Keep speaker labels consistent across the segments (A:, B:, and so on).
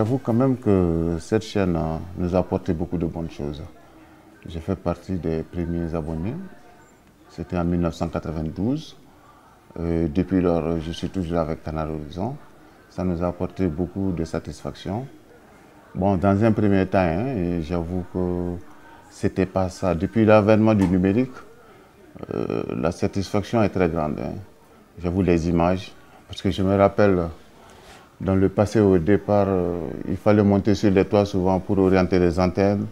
A: j'avoue quand même que cette chaîne nous a apporté beaucoup de bonnes choses. J'ai fait partie des premiers abonnés. C'était en 1992. Depuis lors, je suis toujours avec Canal Horizon. Ça nous a apporté beaucoup de satisfaction. Bon, dans un premier temps, j'avoue que c'était pas ça. Depuis l'avènement du numérique, la satisfaction est très grande. J'avoue les images, parce que je me rappelle, dans le passé au départ, il fallait monter sur les toits souvent pour orienter les antennes,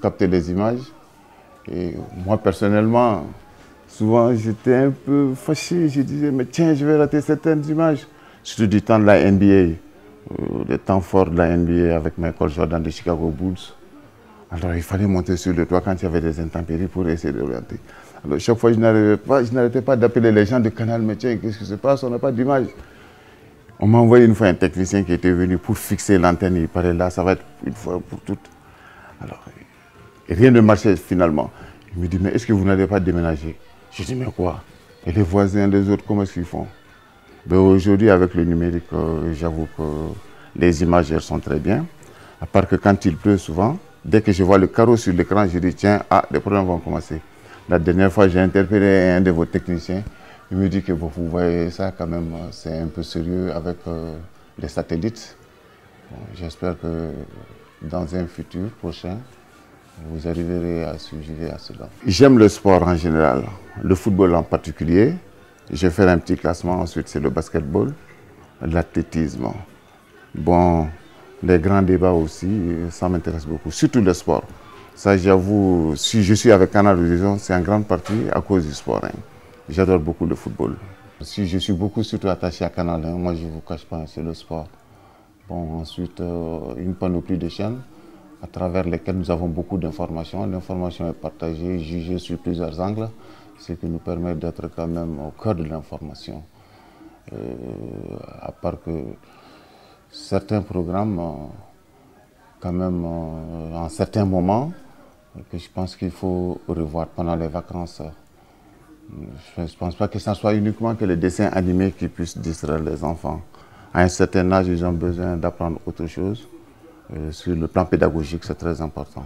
A: capter les images. Et moi personnellement, souvent j'étais un peu fâché, je disais mais tiens je vais rater certaines images. Surtout du temps de la NBA, le temps fort de la NBA avec Michael Jordan de Chicago Bulls. Alors il fallait monter sur le toit quand il y avait des intempéries pour essayer d'orienter. Alors chaque fois je n'arrêtais pas d'appeler les gens de Canal, mais tiens qu'est-ce qui se passe, on n'a pas d'image. On m'a envoyé une fois un technicien qui était venu pour fixer l'antenne, il parlait là, ça va être une fois pour toutes. Alors, rien ne marchait finalement. Il me dit, mais est-ce que vous n'allez pas déménager? Je dis, mais quoi? Et les voisins, les autres, comment est-ce qu'ils font? Ben, aujourd'hui, avec le numérique, j'avoue que les images, elles sont très bien. À part que quand il pleut souvent, dès que je vois le carreau sur l'écran, je dis, tiens, les problèmes vont commencer. La dernière fois, j'ai interpellé un de vos techniciens. Il me dit que vous voyez ça quand même, c'est un peu sérieux avec les satellites. Bon, j'espère que dans un futur prochain, vous arriverez à suivre à cela. J'aime le sport en général, le football en particulier. Je vais faire un petit classement, ensuite c'est le basketball, l'athlétisme. Bon, les grands débats aussi, ça m'intéresse beaucoup, surtout le sport. Ça, j'avoue, si je suis avec Canal Horizon, c'est en grande partie à cause du sport. J'adore beaucoup le football. Si je suis beaucoup surtout attaché à Canal, moi je ne vous cache pas, c'est le sport. Bon, ensuite, une panoplie de chaînes à travers lesquelles nous avons beaucoup d'informations. L'information est partagée, jugée sur plusieurs angles, ce qui nous permet d'être quand même au cœur de l'information. À part que certains programmes, quand même, en certains moments, que je pense qu'il faut revoir pendant les vacances. Je ne pense pas que ce soit uniquement que les dessins animés qui puissent distraire les enfants. À un certain âge, ils ont besoin d'apprendre autre chose. Sur le plan pédagogique, c'est très important.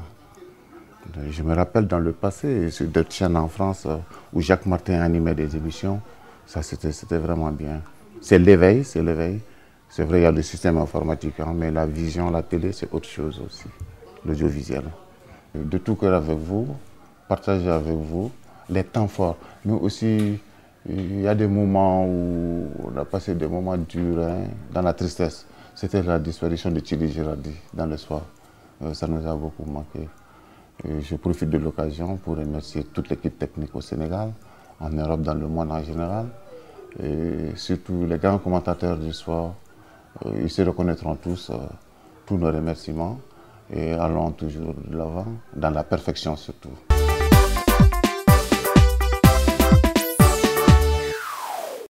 A: Je me rappelle dans le passé, sur d'autres chaînes en France, où Jacques Martin animait des émissions, ça c'était vraiment bien. C'est l'éveil, c'est l'éveil. C'est vrai, il y a le système informatique, mais la vision, la télé, c'est autre chose aussi, l'audiovisuel. De tout cœur avec vous, partager avec vous les temps forts. Mais aussi, il y a des moments où on a passé des moments durs, dans la tristesse. C'était la disparition de Thierry Girardi dans le soir. Ça nous a beaucoup manqué. Et je profite de l'occasion pour remercier toute l'équipe technique au Sénégal, en Europe, dans le monde en général. Et surtout les grands commentateurs du soir. Ils se reconnaîtront tous nos remerciements. Et allons toujours de l'avant, dans la perfection surtout.